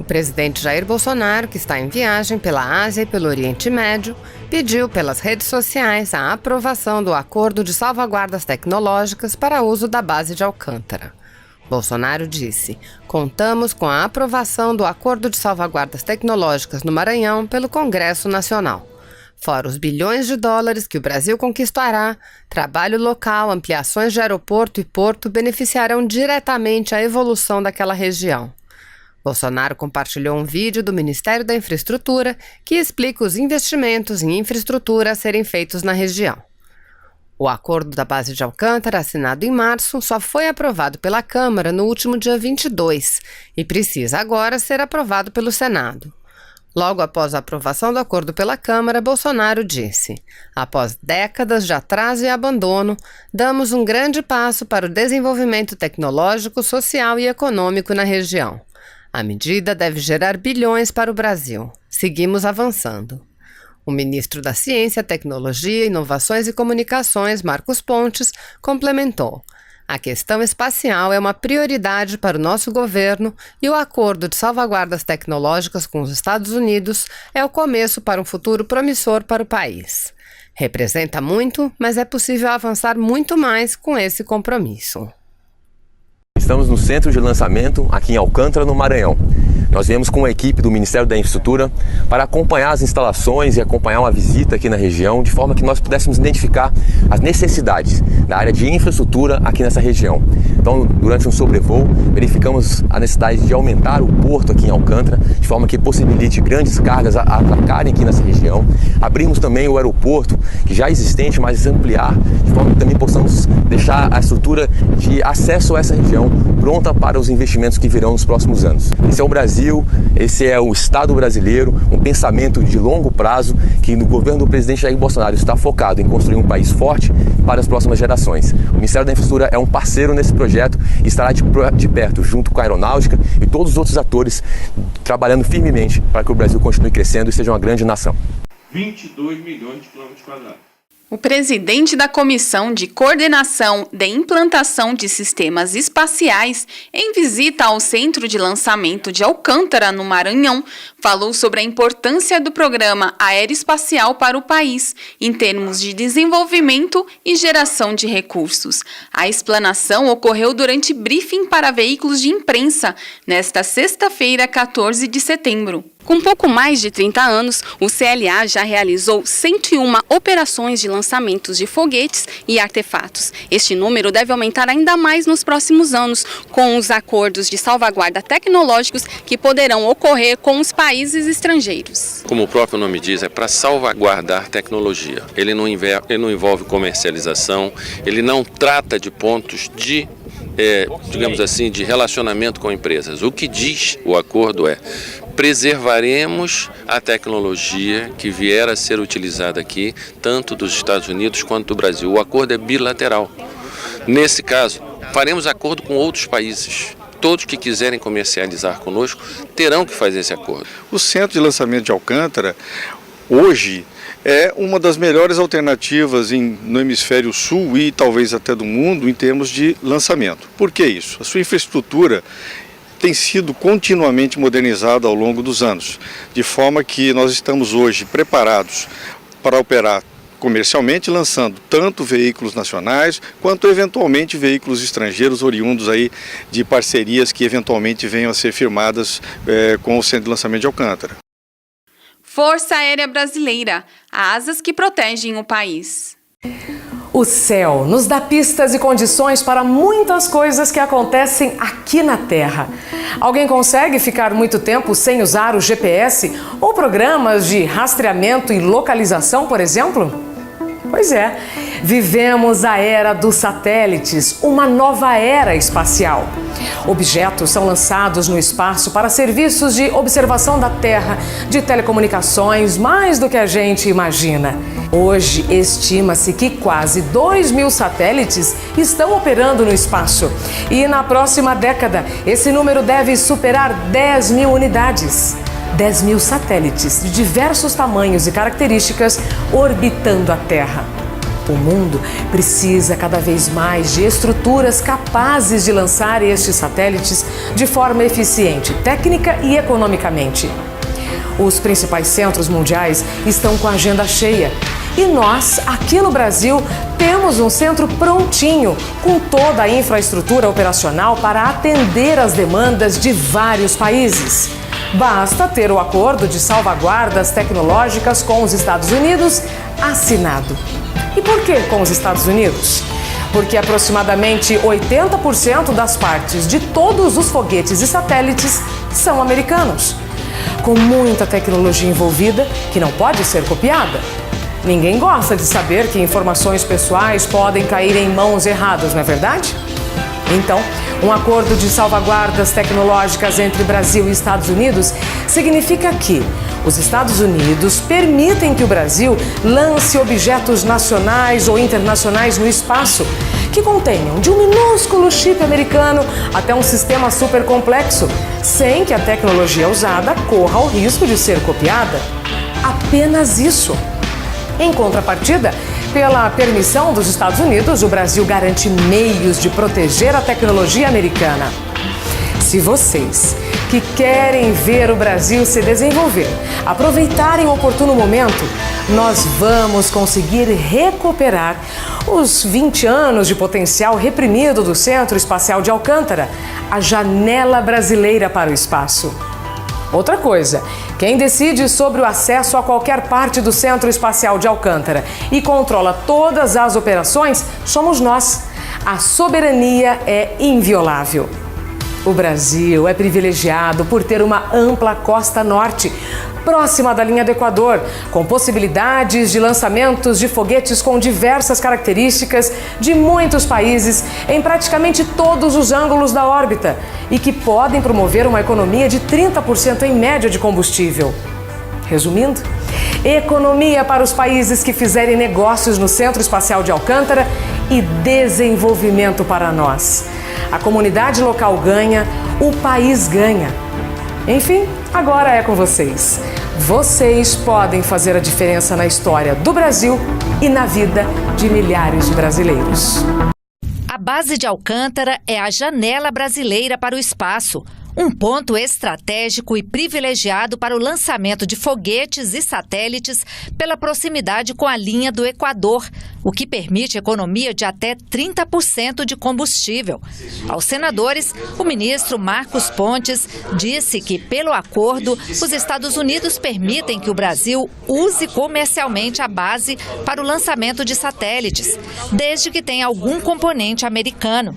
presidente Jair Bolsonaro, que está em viagem pela Ásia e pelo Oriente Médio, pediu pelas redes sociais a aprovação do Acordo de Salvaguardas Tecnológicas para uso da base de Alcântara. Bolsonaro disse: "Contamos com a aprovação do Acordo de Salvaguardas Tecnológicas no Maranhão pelo Congresso Nacional. Fora os bilhões de dólares que o Brasil conquistará, trabalho local, ampliações de aeroporto e porto beneficiarão diretamente a evolução daquela região." Bolsonaro compartilhou um vídeo do Ministério da Infraestrutura que explica os investimentos em infraestrutura a serem feitos na região. O acordo da base de Alcântara, assinado em março, só foi aprovado pela Câmara no último dia 22 e precisa agora ser aprovado pelo Senado. Logo após a aprovação do acordo pela Câmara, Bolsonaro disse: "Após décadas de atraso e abandono, damos um grande passo para o desenvolvimento tecnológico, social e econômico na região. A medida deve gerar bilhões para o Brasil. Seguimos avançando." O ministro da Ciência, Tecnologia, Inovações e Comunicações, Marcos Pontes, complementou: "A questão espacial é uma prioridade para o nosso governo e o Acordo de Salvaguardas Tecnológicas com os Estados Unidos é o começo para um futuro promissor para o país. Representa muito, mas é possível avançar muito mais com esse compromisso." Estamos no centro de lançamento aqui em Alcântara, no Maranhão. Nós viemos com a equipe do Ministério da Infraestrutura para acompanhar as instalações e acompanhar uma visita aqui na região, de forma que nós pudéssemos identificar as necessidades da área de infraestrutura aqui nessa região. Então, durante um sobrevoo, verificamos a necessidade de aumentar o porto aqui em Alcântara, de forma que possibilite grandes cargas a atracarem aqui nessa região. Abrimos também o aeroporto, que já é existente, mas ampliar, de forma que também possamos deixar a estrutura de acesso a essa região pronta para os investimentos que virão nos próximos anos. Esse é o Brasil, esse é o Estado brasileiro, um pensamento de longo prazo que no governo do presidente Jair Bolsonaro está focado em construir um país forte para as próximas gerações. O Ministério da Infraestrutura é um parceiro nesse projeto e estará de perto, junto com a aeronáutica e todos os outros atores, trabalhando firmemente para que o Brasil continue crescendo e seja uma grande nação. 22 milhões de quilômetros quadrados. O presidente da Comissão de Coordenação de Implantação de Sistemas Espaciais, em visita ao Centro de Lançamento de Alcântara, no Maranhão, falou sobre a importância do programa aeroespacial para o país, em termos de desenvolvimento e geração de recursos. A explanação ocorreu durante briefing para veículos de imprensa, nesta sexta-feira, 14 de setembro. Com pouco mais de 30 anos, o CLA já realizou 101 operações de lançamentos de foguetes e artefatos. Este número deve aumentar ainda mais nos próximos anos, com os acordos de salvaguarda tecnológicos que poderão ocorrer com os países estrangeiros. Como o próprio nome diz, é para salvaguardar tecnologia. Ele não envolve comercialização, ele não trata de pontos de digamos assim, de relacionamento com empresas. O que diz o acordo é: preservaremos a tecnologia que vier a ser utilizada aqui, tanto dos Estados Unidos quanto do Brasil. O acordo é bilateral. Nesse caso, faremos acordo com outros países. Todos que quiserem comercializar conosco terão que fazer esse acordo. O Centro de Lançamento de Alcântara, hoje, é uma das melhores alternativas no hemisfério sul e talvez até do mundo em termos de lançamento. Por que isso? A sua infraestrutura tem sido continuamente modernizada ao longo dos anos, de forma que nós estamos hoje preparados para operar comercialmente, lançando tanto veículos nacionais quanto eventualmente veículos estrangeiros oriundos aí de parcerias que eventualmente venham a ser firmadas com o Centro de Lançamento de Alcântara. Força Aérea Brasileira, asas que protegem o país. O céu nos dá pistas e condições para muitas coisas que acontecem aqui na Terra. Alguém consegue ficar muito tempo sem usar o GPS ou programas de rastreamento e localização, por exemplo? Pois é, vivemos a era dos satélites, uma nova era espacial. Objetos são lançados no espaço para serviços de observação da Terra, de telecomunicações, mais do que a gente imagina. Hoje, estima-se que quase 2.000 satélites estão operando no espaço. E na próxima década, esse número deve superar 10.000 unidades. 10.000 satélites de diversos tamanhos e características orbitando a Terra. O mundo precisa cada vez mais de estruturas capazes de lançar estes satélites de forma eficiente, técnica e economicamente. Os principais centros mundiais estão com a agenda cheia. E nós, aqui no Brasil, temos um centro prontinho, com toda a infraestrutura operacional para atender às demandas de vários países. Basta ter o acordo de salvaguardas tecnológicas com os Estados Unidos assinado. E por que com os Estados Unidos? Porque aproximadamente 80% das partes de todos os foguetes e satélites são americanos, com muita tecnologia envolvida que não pode ser copiada. Ninguém gosta de saber que informações pessoais podem cair em mãos erradas, não é verdade? Então, um acordo de salvaguardas tecnológicas entre Brasil e Estados Unidos significa que os Estados Unidos permitem que o Brasil lance objetos nacionais ou internacionais no espaço que contenham de um minúsculo chip americano até um sistema super complexo, sem que a tecnologia usada corra o risco de ser copiada. Apenas isso. Em contrapartida, pela permissão dos Estados Unidos, o Brasil garante meios de proteger a tecnologia americana. Se vocês que querem ver o Brasil se desenvolver aproveitarem o oportuno momento, nós vamos conseguir recuperar os 20 anos de potencial reprimido do Centro Espacial de Alcântara, a janela brasileira para o espaço. Outra coisa, quem decide sobre o acesso a qualquer parte do Centro Espacial de Alcântara e controla todas as operações somos nós. A soberania é inviolável. O Brasil é privilegiado por ter uma ampla costa norte, próxima da linha do Equador, com possibilidades de lançamentos de foguetes com diversas características de muitos países em praticamente todos os ângulos da órbita e que podem promover uma economia de 30% em média de combustível. Resumindo, economia para os países que fizerem negócios no Centro Espacial de Alcântara e desenvolvimento para nós. A comunidade local ganha, o país ganha. Enfim, agora é com vocês. Vocês podem fazer a diferença na história do Brasil e na vida de milhares de brasileiros. A base de Alcântara é a janela brasileira para o espaço. Um ponto estratégico e privilegiado para o lançamento de foguetes e satélites pela proximidade com a linha do Equador, o que permite economia de até 30% de combustível. Aos senadores, o ministro Marcos Pontes disse que, pelo acordo, os Estados Unidos permitem que o Brasil use comercialmente a base para o lançamento de satélites, desde que tenha algum componente americano.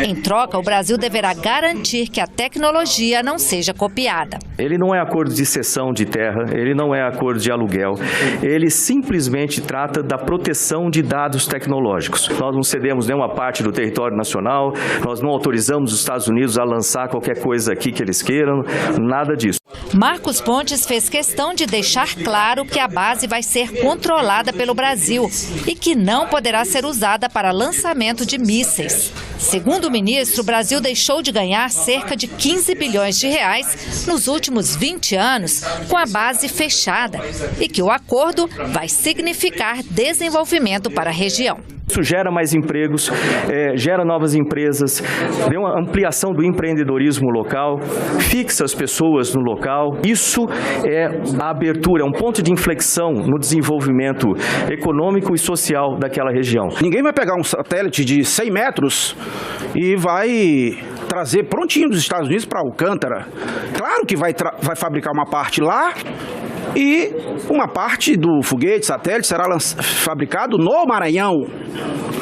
Em troca, o Brasil deverá garantir que a tecnologia não seja copiada. Ele não é acordo de cessão de terra, ele não é acordo de aluguel, ele simplesmente trata da proteção de dados tecnológicos. Nós não cedemos nenhuma parte do território nacional, nós não autorizamos os Estados Unidos a lançar qualquer coisa aqui que eles queiram, nada disso. Marcos Pontes fez questão de deixar claro que a base vai ser controlada pelo Brasil e que não poderá ser usada para lançamento de mísseis. Segundo o ministro, o Brasil deixou de ganhar cerca de 15 bilhões de reais nos últimos 20 anos com a base fechada e que o acordo vai significar desenvolvimento para a região. Isso gera mais empregos, gera novas empresas, dê uma ampliação do empreendedorismo local, fixa as pessoas no local. Isso é a abertura, é um ponto de inflexão no desenvolvimento econômico e social daquela região. Ninguém vai pegar um satélite de 100 metros e vai trazer prontinho dos Estados Unidos para Alcântara. Claro que vai fabricar uma parte lá e uma parte do foguete, satélite, será fabricado no Maranhão.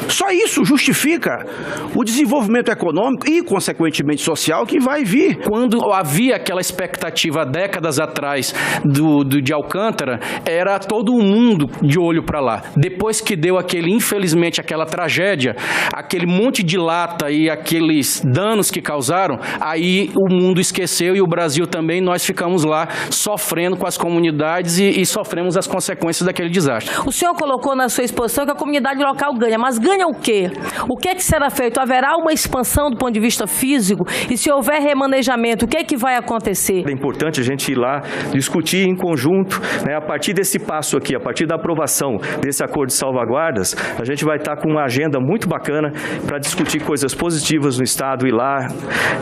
Só isso justifica o desenvolvimento econômico e, consequentemente, social que vai vir. Quando havia aquela expectativa décadas atrás de Alcântara, era todo o mundo de olho para lá. Depois que deu infelizmente, aquela tragédia, aquele monte de lata e aqueles danos que causaram, aí o mundo esqueceu e o Brasil também, nós ficamos lá sofrendo com as comunidades e sofremos as consequências daquele desastre. O senhor colocou na sua exposição que a comunidade local ganha, mas ganha ganha o quê? O que é que será feito? Haverá uma expansão do ponto de vista físico? E se houver remanejamento, o que é que vai acontecer? É importante a gente ir lá discutir em conjunto, né, a partir desse passo aqui, a partir da aprovação desse acordo de salvaguardas, a gente vai estar com uma agenda muito bacana para discutir coisas positivas no Estado e lá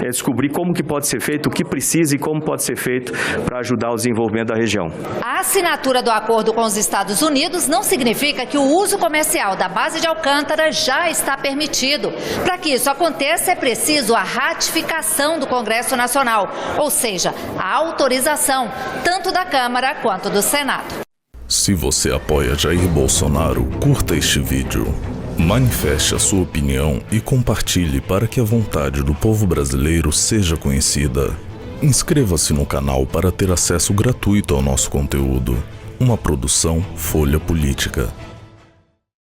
descobrir como que pode ser feito, o que precisa e como pode ser feito para ajudar o desenvolvimento da região. A assinatura do acordo com os Estados Unidos não significa que o uso comercial da base de Alcântara já está permitido. Para que isso aconteça, é preciso a ratificação do Congresso Nacional, ou seja, a autorização tanto da Câmara quanto do Senado. Se você apoia Jair Bolsonaro, curta este vídeo. Manifeste a sua opinião e compartilhe para que a vontade do povo brasileiro seja conhecida. Inscreva-se no canal para ter acesso gratuito ao nosso conteúdo. Uma produção Folha Política.